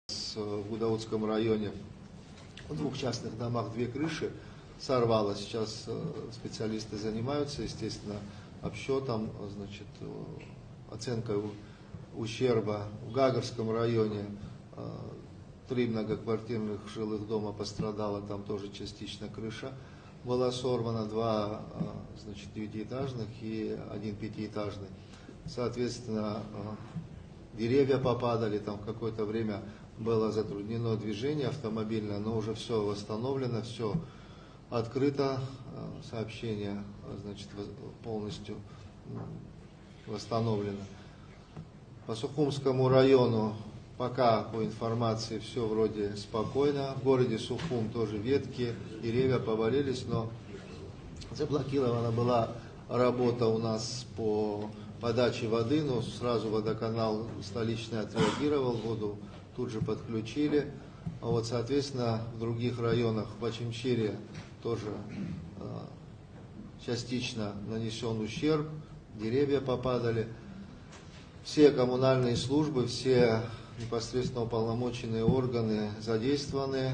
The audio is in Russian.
В Гудаутском районе в двух частных домах 2 крыши сорвало. Сейчас специалисты занимаются, естественно, обсчетом, значит, оценкой ущерба. В Гагарском районе 3 многоквартирных жилых дома пострадало, там тоже частично крыша была сорвана, 2 значит, 9-этажных и 1 5-этажный. Соответственно, деревья попадали, там в какое-то время было затруднено движение автомобильное, но уже все восстановлено, все открыто, сообщение, значит, полностью восстановлено. По Сухумскому району пока по информации все вроде спокойно. В городе Сухум тоже ветки, деревья повалились, но заблокирована была работа у нас по подаче воды, но сразу водоканал столичный отреагировал, воду тут же подключили. А вот, соответственно, в других районах, в Очимчире тоже частично нанесен ущерб, деревья попадали. Все коммунальные службы, все непосредственно уполномоченные органы задействованы.